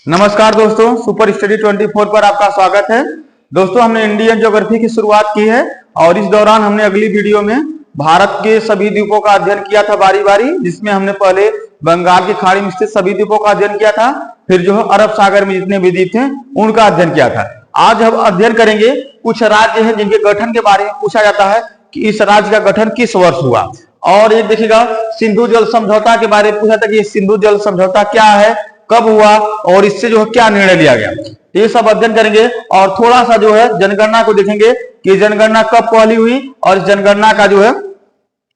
नमस्कार दोस्तों, super study 24 पर आपका स्वागत है। दोस्तों, हमने इंडियन ज्योग्राफी की शुरुआत की है और इस दौरान हमने अगली वीडियो में भारत के सभी द्वीपों का अध्ययन किया था बारी बारी, जिसमें हमने पहले बंगाल की खाड़ी में स्थित सभी द्वीपों का अध्ययन किया था, फिर जो है अरब सागर में जितने भी द्वीप थे उनका अध्ययन किया था। आज हम अध्ययन करेंगे कुछ राज्य हैं जिनके गठन के बारे में पूछा जाता है कि इस राज्य का गठन किस वर्ष हुआ। और एक देखिएगा सिंधु जल समझौता के बारे में पूछा था कि सिंधु जल समझौता क्या है, कब हुआ और इससे जो है क्या निर्णय लिया गया, ये सब अध्ययन करेंगे। और थोड़ा सा जो है जनगणना को देखेंगे कि जनगणना कब पहली हुई और इस जनगणना का जो है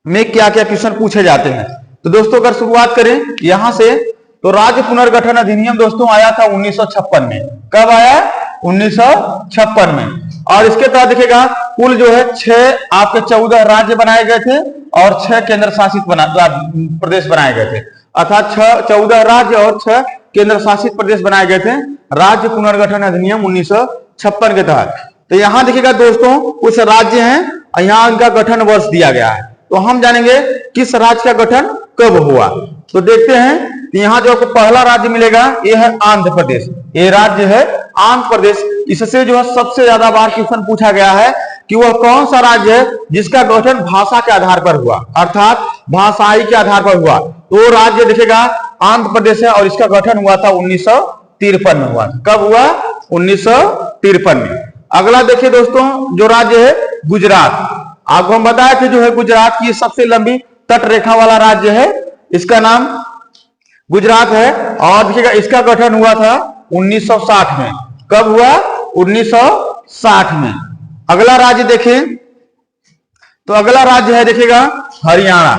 में क्या क्या क्वेश्चन पूछे जाते हैं। तो दोस्तों, अगर शुरुआत करें यहां से, तो राज्य पुनर्गठन अधिनियम दोस्तों आया था 1956 में। कब आया? 1956 में। और इसके तहत देखिएगा कुल जो है 6 आपके 14 राज्य बनाए गए थे और 6 केंद्र शासित प्रदेश बनाए गए थे, अर्थात 14 राज्य और 6 केंद्र शासित प्रदेश बनाए गए थे राज्य पुनर्गठन अधिनियम 1956 के तहत। तो यहां देखिएगा दोस्तों कुछ राज्य हैं, यहाँ इनका गठन वर्ष दिया गया है, तो हम जानेंगे किस राज्य का गठन कब हुआ। तो देखते हैं, तो यहाँ जो आपको पहला राज्य मिलेगा ये है आंध्र प्रदेश। ये राज्य है आंध्र प्रदेश। इससे जो है सबसे ज्यादा बार क्वेश्चन पूछा गया है कि वह कौन सा राज्य है जिसका गठन भाषा के आधार पर हुआ, अर्थात भाषाई के आधार पर हुआ। तो राज्य देखेगा आंध्र प्रदेश है और इसका गठन हुआ था 1953 में हुआ। कब हुआ? 1953 में। अगला देखिए दोस्तों, जो राज्य है गुजरात। आपको हम बताए थे जो है गुजरात की सबसे लंबी तट रेखा वाला राज्य है, इसका नाम गुजरात है। और देखिएगा इसका गठन हुआ था 1960 में। कब हुआ? 1960 में। अगला राज्य देखें, तो अगला राज्य है देखिएगा हरियाणा।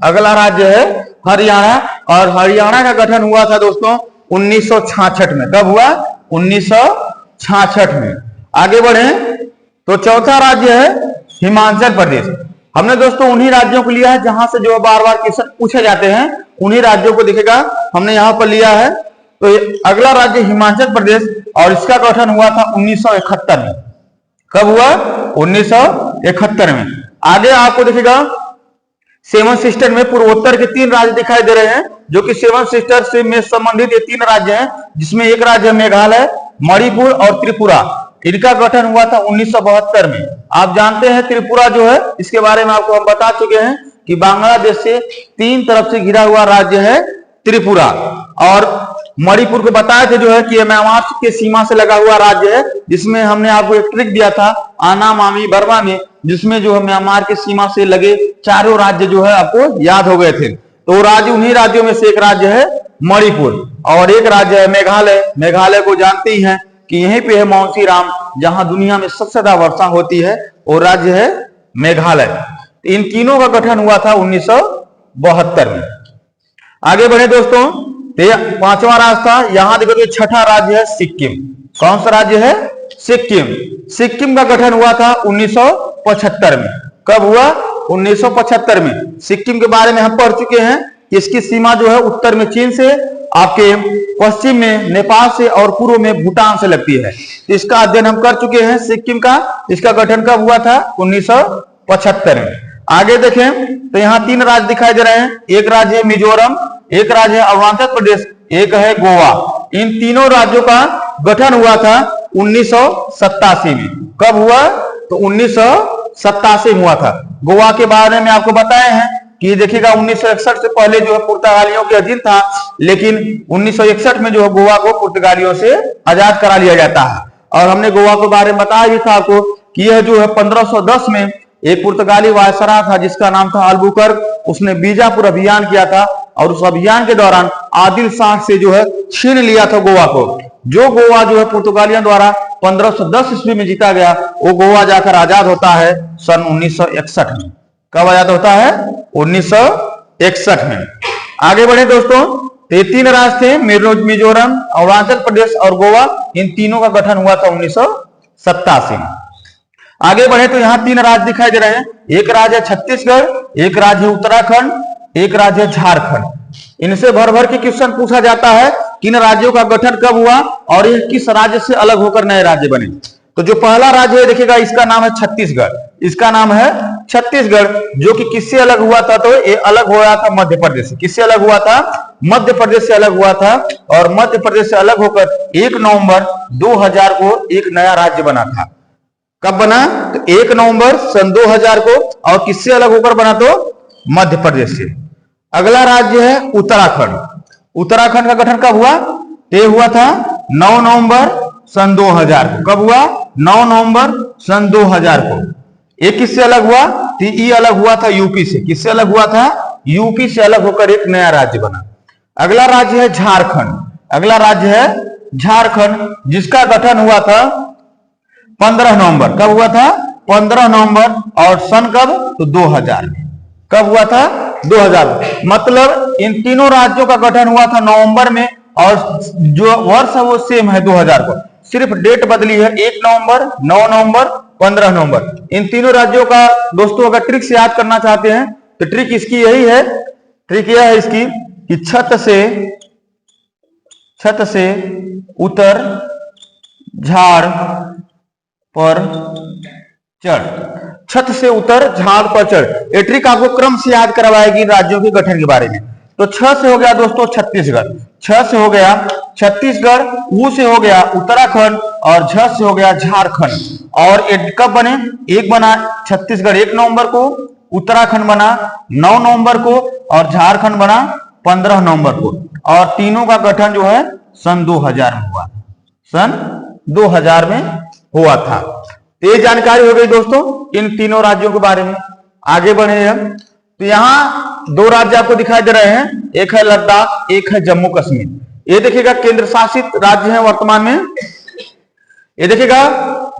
अगला राज्य है हरियाणा और हरियाणा का गठन हुआ था दोस्तों 1966 में। कब हुआ? 1966 में। आगे बढ़े तो चौथा राज्य है हिमाचल प्रदेश। हमने दोस्तों उन्हीं राज्यों को लिया है जहां से जो बार बार क्वेश्चन पूछे जाते हैं, उन्हीं राज्यों को दिखेगा हमने यहां पर लिया है। तो अगला राज्य हिमाचल प्रदेश और इसका गठन हुआ था 1971 में। कब हुआ? 1971 में। आगे आपको दिखेगा सेवन सिस्टर में पूर्वोत्तर के 3 राज्य दिखाई दे रहे हैं, जो कि सेवन सिस्टर से में संबंधित ये 3 राज्य हैं, जिसमें एक राज्य मेघालय, मणिपुर और त्रिपुरा। इनका गठन हुआ था 1972 में। आप जानते हैं त्रिपुरा जो है, इसके बारे में आपको हम बता चुके हैं कि बांग्लादेश से 3 तरफ से घिरा हुआ राज्य है त्रिपुरा। और मणिपुर को बताए थे जो है कि म्यांमार के सीमा से लगा हुआ राज्य है, जिसमें हमने आपको एक ट्रिक दिया था आना मामी बर्मा में, जिसमें जो है म्यांमार की सीमा से लगे चारों राज्य जो है आपको याद हो गए थे। तो राज्य उन्हीं राज्यों में से एक राज्य है मणिपुर और एक राज्य है मेघालय। मेघालय को जानते ही हैं कि यहीं पे है मौसीराम, जहां दुनिया में सबसे ज्यादा वर्षा होती है, और राज्य है मेघालय। इन तीनों का गठन हुआ था 1972 में। आगे बढ़े दोस्तों, पांचवा राज्य था, यहां देखो तो छठा राज्य है सिक्किम। कौन सा राज्य है? सिक्किम। सिक्किम का गठन हुआ था 1975 में। कब हुआ? 1975 में। सिक्किम के बारे में हम पढ़ चुके हैं कि इसकी सीमा जो है उत्तर में चीन से, आपके पश्चिम में नेपाल से और पूर्व में भूटान से लगती है। इसका अध्ययन हम कर चुके हैं सिक्किम का। इसका गठन कब हुआ था? 1975 में। आगे देखें तो यहाँ 3 राज्य दिखाई दे रहे हैं। एक राज्य है मिजोरम, एक राज्य है अरुणाचल प्रदेश, एक है गोवा। इन तीनों राज्यों का गठन हुआ था 1987 में। कब हुआ? तो 1987 में हुआ था। गोवा के बारे में आपको बताए हैं कि देखिएगा 1961 से पहले जो है पुर्तगालियों के अधीन था, लेकिन 1961 में जो है गोवा को पुर्तगालियों से आजाद करा लिया जाता है। और हमने गोवा के बारे में बताया भी था आपको कि यह जो है 1510 में एक पुर्तगाली वायसराय था जिसका नाम था अल्बुकर्क। उसने बीजापुर अभियान किया था और उस अभियान के दौरान आदिल शाह से जो है छीन लिया था गोवा को। जो गोवा जो है पुर्तगालियों द्वारा 1510 ईस्वी में जीता गया, वो गोवा जाकर आजाद होता है सन 1961 में। कब आजाद होता है? 1961 में। आगे बढ़े दोस्तों, ये 3 राज्य थे मिजोरम, अरुणाचल प्रदेश और गोवा। इन तीनों का गठन हुआ था 1987 में। आगे बढ़े तो यहाँ 3 राज्य दिखाई दे रहे हैं। एक राज्य है छत्तीसगढ़, एक राज्य है उत्तराखंड, एक राज्य है झारखंड। इनसे भर भर के क्वेश्चन पूछा जाता है कि इन राज्यों का गठन कब हुआ और ये किस राज्य से अलग होकर नए राज्य बने। तो जो पहला राज्य है देखिएगा, इसका नाम है छत्तीसगढ़। इसका नाम है छत्तीसगढ़, जो कि किससे अलग हुआ था, तो ये अलग हुआ था मध्य प्रदेश से। किससे अलग हुआ था, मध्य प्रदेश से अलग हुआ था। और मध्य प्रदेश से अलग होकर 1 नवंबर 2000 को एक नया राज्य बना था। कब बना, तो 1 नवंबर सन 2000 को। और किससे अलग होकर बना, तो मध्य प्रदेश से। अगला राज्य है उत्तराखंड। उत्तराखंड का गठन कब हुआ, ये हुआ था 9 नवंबर सन 2000 को। कब हुआ, 9 नवंबर सन 2000 को। ये किससे अलग हुआ, तो ये अलग हुआ था यूपी से। किससे अलग हुआ था, यूपी से अलग होकर एक नया राज्य बना। अगला राज्य है झारखंड। अगला राज्य है झारखंड, जिसका गठन हुआ था 15 नवंबर। कब हुआ था, 15 नवंबर। और सन कब, तो 2000 में। कब हुआ था, 2000। मतलब इन तीनों राज्यों का गठन हुआ था नवंबर में, और जो वर्ष है वो सेम है 2000 को, सिर्फ डेट बदली है। 1 नवंबर, 9 नवंबर, 15 नवंबर। इन तीनों राज्यों का दोस्तों अगर ट्रिक से याद करना चाहते हैं तो ट्रिक इसकी यही है। ट्रिक यह है इसकी कि छत से उतर झाड़ पर चढ़। छत से उतर झाड़ पर चढ़, ये ट्रिक आपको क्रम से याद करवाएगी राज्यों के गठन के बारे में। तो 6 से हो गया दोस्तों छत्तीसगढ़, 6 से हो गया छत्तीसगढ़, ऊ से हो गया उत्तराखंड, और झ से हो गया झारखंड। और कब बने, एक बना छत्तीसगढ़ 1 नवंबर को, उत्तराखंड बना 9 नवंबर को, और झारखंड बना 15 नवंबर को। और तीनों का गठन जो है सन 2000 में हुआ। सन 2000 में हुआ था। ये जानकारी हो गई दोस्तों इन तीनों राज्यों के बारे में। आगे बढ़े हम, तो यहाँ 2 राज्य आपको दिखाई दे रहे हैं, एक है लद्दाख, एक है जम्मू कश्मीर। ये देखिएगा केंद्र शासित राज्य है वर्तमान में। ये देखिएगा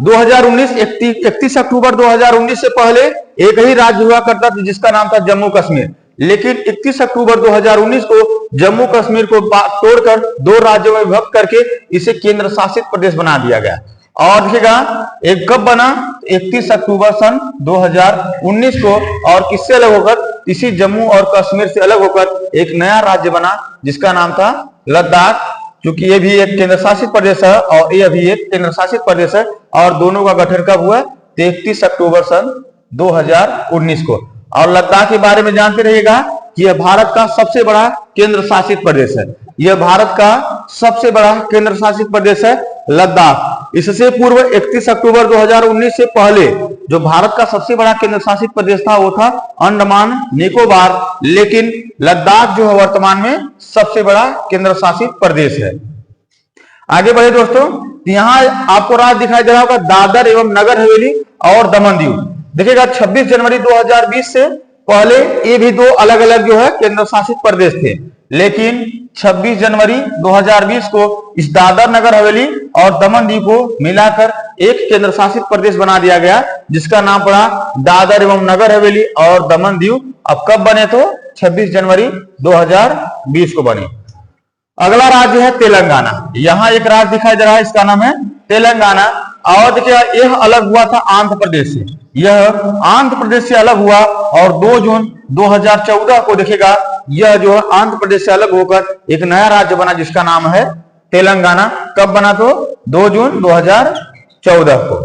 2019 31 अक्टूबर 2019 से पहले एक ही राज्य हुआ करता था जिसका नाम था जम्मू कश्मीर। लेकिन 31 अक्टूबर 2019 को जम्मू कश्मीर को तोड़कर 2 राज्यों में विभक्त करके इसे केंद्र शासित प्रदेश बना दिया गया। और देखिएगा एक कब बना, 31 अक्टूबर सन 2019 को। और किससे अलग होकर, इसी जम्मू और कश्मीर से अलग होकर एक नया राज्य बना जिसका नाम था लद्दाख, क्योंकि ये भी एक केंद्र शासित प्रदेश है और ये भी एक केंद्र शासित प्रदेश है। और दोनों का गठन कब हुआ, 31 अक्टूबर सन 2019 को। और लद्दाख के बारे में जानते रहिएगा कि यह भारत का सबसे बड़ा केंद्र शासित प्रदेश है। यह भारत का सबसे बड़ा केंद्र शासित प्रदेश है लद्दाख। इससे पूर्व 31 अक्टूबर 2019 से पहले जो भारत का सबसे बड़ा केंद्र शासित प्रदेश था वो था अंडमान निकोबार। लेकिन लद्दाख जो है वर्तमान में सबसे बड़ा केंद्र शासित प्रदेश है। आगे बढ़े दोस्तों, यहाँ आपको राज्य दिखाई दे रहा होगा दादर एवं नगर हवेली और दमन दीव। देखिएगा 26 जनवरी 2020 से पहले ये भी 2 अलग अलग जो है केंद्र शासित प्रदेश थे। लेकिन 26 जनवरी 2020 को इस दादर नगर हवेली और दमन दीव को मिलाकर एक केंद्र शासित प्रदेश बना दिया गया जिसका नाम पड़ा दादर एवं नगर हवेली और दमन दीव। अब कब बने, तो 26 जनवरी 2020 को बने। अगला राज्य है तेलंगाना। यहाँ एक राज्य दिखाई दे रहा है, इसका नाम है तेलंगाना। और देखिए यह अलग हुआ था आंध्र प्रदेश से। यह आंध्र प्रदेश से अलग हुआ और 2 जून 2014 को देखिएगा यह जो है आंध्र प्रदेश से अलग होकर एक नया राज्य बना जिसका नाम है तेलंगाना। कब बना, तो 2 जून 2014 को।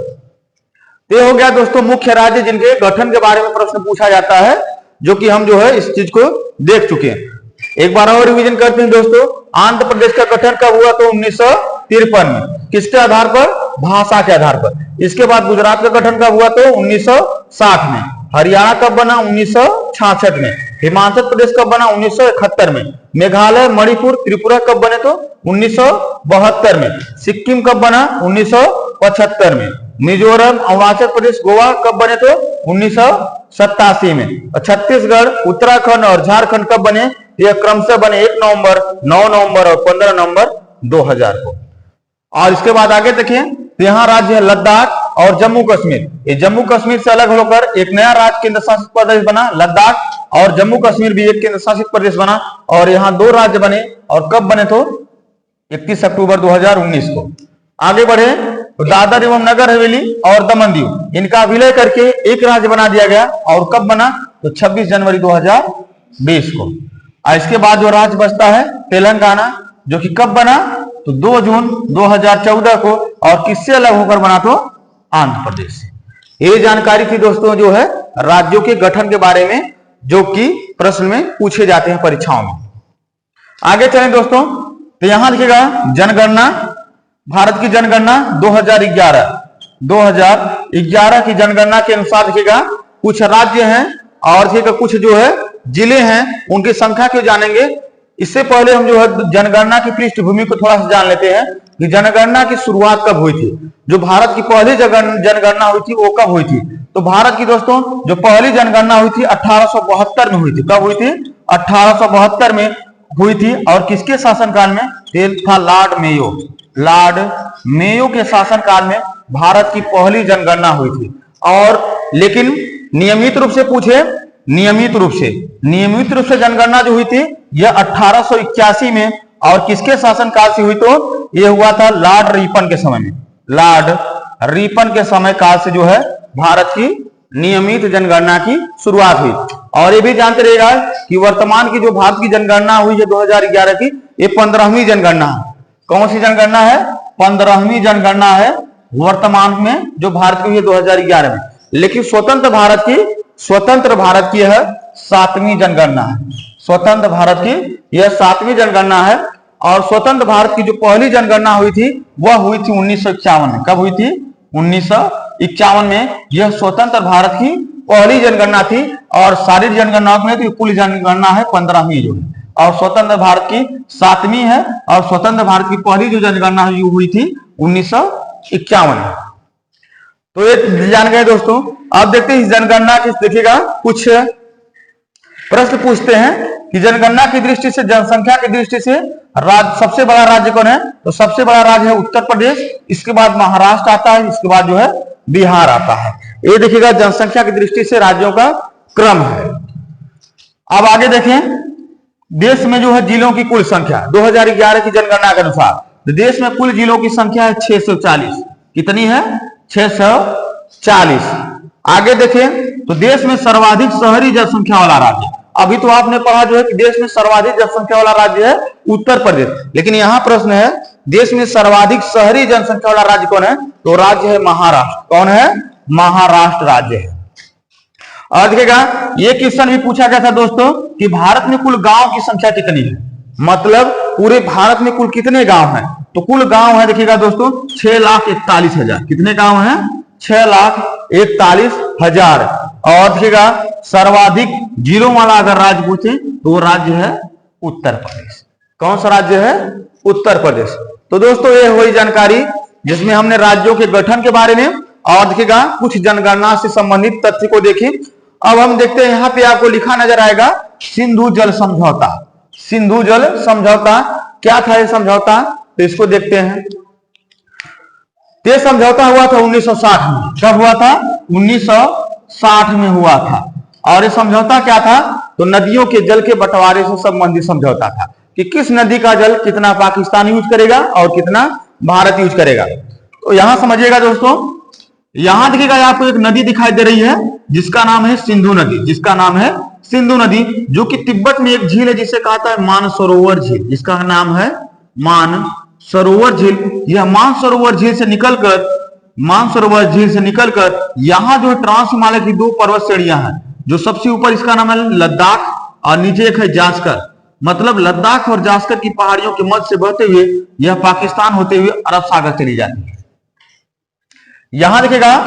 ये हो गया दोस्तों मुख्य राज्य जिनके गठन के बारे में प्रश्न पूछा जाता है, जो कि हम जो है इस चीज को देख चुके हैं। एक बार और रिवीजन करते हैं दोस्तों। आंध्र प्रदेश का गठन कब हुआ, तो 1953 में। किसके आधार पर, भाषा के आधार पर। इसके बाद गुजरात का गठन कब हुआ, तो 1960 में। हरियाणा कब बना, 1966 में। हिमाचल प्रदेश कब बना, 1971 में। मेघालय, मणिपुर, त्रिपुरा कब बने, तो 1972 में। सिक्किम कब बना, 1975 में। मिजोरम, अरुणाचल प्रदेश, गोवा कब बने, तो 1987 में। और छत्तीसगढ़, उत्तराखंड और झारखंड कब बने, यह क्रमशः बने 1 नवंबर, 9 नवंबर और 15 नवंबर 2000 को। और इसके बाद आगे देखें तो यहाँ राज्य है लद्दाख और जम्मू कश्मीर। ये जम्मू कश्मीर से अलग होकर एक नया राज्य केंद्र शासित प्रदेश बना लद्दाख, और जम्मू कश्मीर भी एक केंद्र शासित प्रदेश बना। और यहाँ 2 राज्य बने। और कब बने, तो 31 अक्टूबर 2019 को। आगे बढ़े तो दादर एवं नगर हवेली और दमन दीव इनका विलय करके एक राज्य बना दिया गया। और कब बना, तो 26 जनवरी 2020 को। और इसके बाद जो राज्य बचता है तेलंगाना, जो कि कब बना, तो 2 जून 2014 को। और किससे अलग होकर बना, तो आंध्र प्रदेश से। ये जानकारी थी दोस्तों जो है राज्यों के गठन के बारे में, जो कि प्रश्न में पूछे जाते हैं परीक्षाओं में। आगे चलें दोस्तों, तो यहां लिखिएगा जनगणना, भारत की जनगणना 2011 की जनगणना के अनुसार लिखिएगा कुछ राज्य हैं और कुछ जो है जिले हैं, उनकी संख्या क्यों जानेंगे। इससे पहले हम जो है जनगणना की पृष्ठभूमि को थोड़ा सा जान लेते हैं कि जनगणना की शुरुआत कब हुई थी। जो भारत की पहली जनगणना हुई थी वो कब हुई थी। तो भारत की दोस्तों जो पहली जनगणना हुई थी 1872 में हुई थी। कब हुई थी? 1872 में हुई थी। और किसके शासनकाल में? था लॉर्ड मेयो। लॉर्ड मेयो के शासनकाल में भारत की पहली जनगणना हुई थी। और लेकिन नियमित रूप से पूछे, नियमित रूप से जनगणना जो हुई थी यह 1881 में, और किसके शासनकाल से हुई? तो यह हुआ था लॉर्ड रिपन के समय में। लॉर्ड रिपन के समय काल से जो है भारत की नियमित जनगणना की शुरुआत हुई। और ये भी जानते रहिएगा कि वर्तमान की जो भारत की जनगणना हुई है 2011 की, ये 15वीं जनगणना है। कौन सी जनगणना है? 15वीं जनगणना है वर्तमान में जो भारत की हुई है 2011 में। लेकिन स्वतंत्र भारत की यह 7वीं जनगणना है। स्वतंत्र भारत की यह 7वीं जनगणना है। और स्वतंत्र भारत की जो पहली जनगणना हुई थी वह हुई थी 1951 में। कब हुई थी? 1951 में यह स्वतंत्र भारत की पहली जनगणना थी। और सारी जनगणनाओं में तो कुल जनगणना है 15वीं जो है, और स्वतंत्र भारत की 7वीं है। और स्वतंत्र भारत की पहली जो जनगणना हुई थी 1951 में। तो ये जान गए दोस्तों। अब देखते हैं इस जनगणना की, देखिएगा कुछ प्रश्न पूछते हैं कि जनगणना की दृष्टि से, जनसंख्या की दृष्टि से राज्य, सबसे बड़ा राज्य कौन है? तो सबसे बड़ा राज्य है उत्तर प्रदेश, इसके बाद महाराष्ट्र आता है, इसके बाद जो है बिहार आता है। ये देखिएगा जनसंख्या की दृष्टि से राज्यों का क्रम है। अब आगे देखें, देश में जो है जिलों की कुल संख्या 2011 की जनगणना के अनुसार देश में कुल जिलों की संख्या है 640। कितनी है? 640। आगे देखें तो देश में सर्वाधिक शहरी जनसंख्या वाला राज्य, अभी तो आपने पढ़ा जो है कि देश में सर्वाधिक जनसंख्या वाला राज्य है उत्तर प्रदेश, लेकिन यहां प्रश्न है देश में सर्वाधिक शहरी जनसंख्या वाला राज्य कौन है? तो राज्य है महाराष्ट्र। कौन है? महाराष्ट्र राज्य है। और देखिएगा ये क्वेश्चन भी पूछा गया था दोस्तों कि भारत में कुल गांव की संख्या कितनी है, मतलब पूरे भारत में कुल कितने गांव हैं। तो कुल गांव है देखिएगा दोस्तों 6,41,000। कितने गांव हैं? 6,41,000। और देखिएगा सर्वाधिक जिलों वाला अगर राज्य पूछे तो वो राज्य है उत्तर प्रदेश। कौन सा राज्य है? उत्तर प्रदेश। तो दोस्तों ये हुई जानकारी जिसमें हमने राज्यों के गठन के बारे में और देखिएगा कुछ जनगणना से संबंधित तथ्य को देखें। अब हम देखते हैं यहाँ पे आपको लिखा नजर आएगा सिंधु जल समझौता। सिंधु जल समझौता क्या था ये समझौता? तो इसको देखते हैं। ये समझौता हुआ था 1960 में। कब हुआ था? 1960 में हुआ था। और ये समझौता क्या था? तो नदियों के जल के बंटवारे से संबंधित समझौता था कि किस नदी का जल कितना पाकिस्तान यूज करेगा और कितना भारत यूज करेगा। तो यहां समझिएगा दोस्तों, यहां देखिएगा आपको एक नदी दिखाई दे रही है जिसका नाम है सिंधु नदी। जिसका नाम है सिंधु नदी, जो कि तिब्बत में एक झील है जिसे कहता है मानसरोवर झील, जिसका नाम है मानसरोवर झील। यह मानसरोवर झील से निकलकर यहां जो ट्रांस हिमालय की 2 पर्वत श्रेणियां हैं, जो सबसे ऊपर इसका नाम है लद्दाख और नीचे एक है जास्कर। मतलब लद्दाख और जास्कर की पहाड़ियों के मध्य से बहते हुए यह पाकिस्तान होते हुए अरब सागर चली जाती है। यहां देखिएगा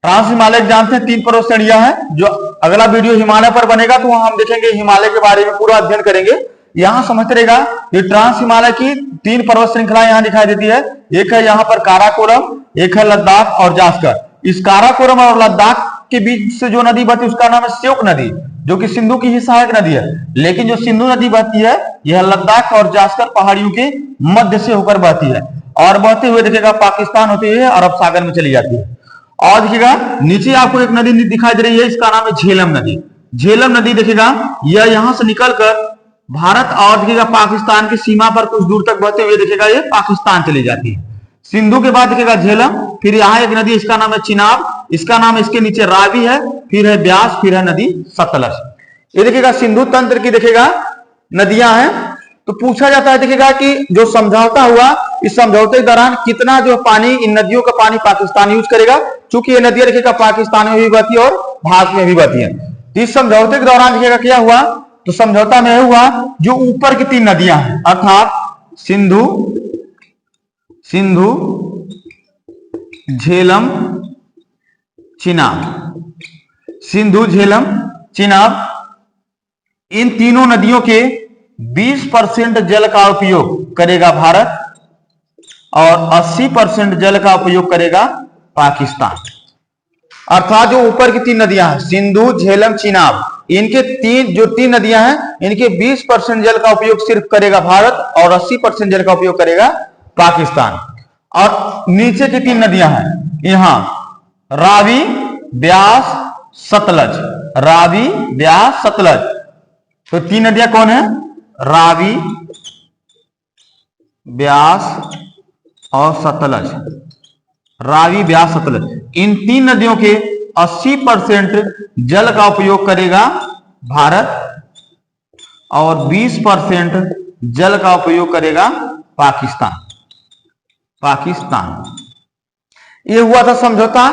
ट्रांस हिमालय जानते हैं 3 पर्वत श्रेणियां हैं। जो अगला वीडियो हिमालय पर बनेगा तो वहां हम देखेंगे हिमालय के बारे में पूरा अध्ययन करेंगे। यहां समझते रहेगा ये ट्रांस हिमालय की 3 पर्वत श्रृंखला यहां दिखाई देती है। एक है यहाँ पर काराकोरम, एक है लद्दाख और जास्कर। इस काराकोरम और लद्दाख के बीच से जो नदी बहती है उसका नाम है श्योक नदी, जो कि सिंधु की ही सहायक नदी है। लेकिन जो सिंधु नदी बहती है यह लद्दाख और जास्कर पहाड़ियों के मध्य से होकर बहती है और बहते हुए देखिएगा पाकिस्तान होते हुए अरब सागर में चली जाती है। और देखिएगा नीचे आपको एक नदी दिखाई दे रही है, इसका नाम है झेलम नदी। झेलम नदी देखिएगा यह यहां से निकलकर भारत और देखिएगा पाकिस्तान की सीमा पर कुछ दूर तक बहते हुए देखिएगा ये पाकिस्तान चली जाती है। सिंधु के बाद देखिएगा झेलम, फिर यहाँ एक नदी इसका नाम है चिनाब, इसका नाम इसके नीचे रावी है, फिर है ब्यास, फिर है नदी सतलज। ये देखिएगा सिंधु तंत्र की देखिएगा नदियां हैं। तो पूछा जाता है देखिएगा कि जो समझौता हुआ इस समझौते के दौरान कितना जो पानी इन नदियों का पानी पाकिस्तान यूज करेगा, क्योंकि ये नदियां देखिएगा पाकिस्तान में भी बहती है और भारत में भी बहती है। तो इस समझौते के दौरान देखिएगा क्या हुआ, तो समझौता में हुआ जो ऊपर की 3 नदियां हैं अर्थात सिंधु, झेलम, चिनाब, सिंधु, झेलम, चिनाब, इन तीनों नदियों के 20% जल का उपयोग करेगा भारत और 80% जल का उपयोग करेगा पाकिस्तान। अर्थात जो ऊपर की 3 नदियां हैं सिंधु, झेलम, चिनाब, इनके जो 3 नदियां हैं इनके 20% जल का उपयोग सिर्फ करेगा भारत और 80% जल का उपयोग करेगा पाकिस्तान। और नीचे की 3 नदियां हैं यहां रावी, ब्यास, सतलज, रावी, ब्यास, सतलज। तो 3 नदियां कौन है, रावी, ब्यास और सतलज, रावी, ब्यास, सतलज। इन 3 नदियों के 80% जल का उपयोग करेगा भारत और 20% जल का उपयोग करेगा पाकिस्तान। यह हुआ था समझौता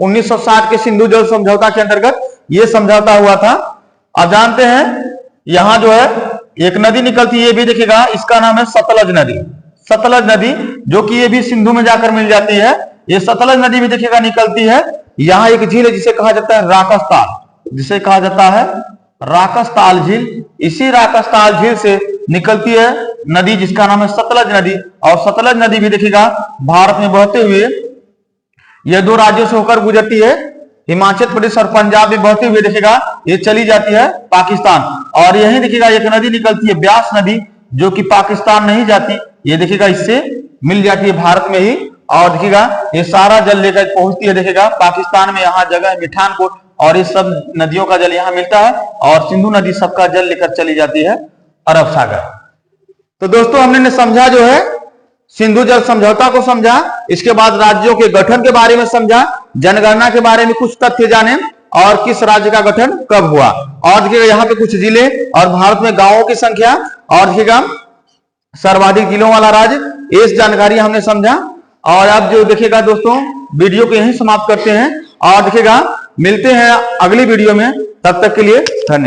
1960 के सिंधु जल समझौता के अंतर्गत यह समझौता हुआ था। अब जानते हैं यहां जो है एक नदी निकलती है, ये भी देखिएगा, इसका नाम है सतलज नदी। सतलज नदी जो कि ये भी सिंधु में जाकर मिल जाती है। ये सतलज नदी भी देखिएगा निकलती है। यहां एक झील है जिसे कहा जाता है राकसताल, जिसे कहा जाता है राकसताल झील। इसी राकसताल झील से निकलती है नदी जिसका नाम है सतलज नदी। और सतलज नदी भी देखिएगा भारत में बहते हुए यह 2 राज्यों से होकर गुजरती है, हिमाचल प्रदेश और पंजाब में बहते हुए देखिएगा ये चली जाती है पाकिस्तान। और यही देखिएगा एक नदी निकलती है ब्यास नदी जो कि पाकिस्तान नहीं जाती, ये देखिएगा इससे मिल जाती है भारत में ही। और देखिएगा ये सारा जल लेकर पहुंचती है देखिएगा पाकिस्तान में, यहाँ जगह है मिठानकोट, और ये सब नदियों का जल यहाँ मिलता है और सिंधु नदी सबका जल लेकर चली जाती है अरब सागर। तो दोस्तों हमने समझा जो है सिंधु जल समझौता को समझा, इसके बाद राज्यों के गठन के बारे में समझा, जनगणना के बारे में कुछ तथ्य जाने और किस राज्य का गठन कब हुआ, और देखिएगा यहाँ पे कुछ जिले और भारत में गांवों की संख्या, और देखिएगा सर्वाधिक जिलों वाला राज्य, इस जानकारी हमने समझा। और अब जो देखिएगा दोस्तों वीडियो को यहीं समाप्त करते हैं और देखिएगा मिलते हैं अगली वीडियो में, तब तक के लिए धन्यवाद।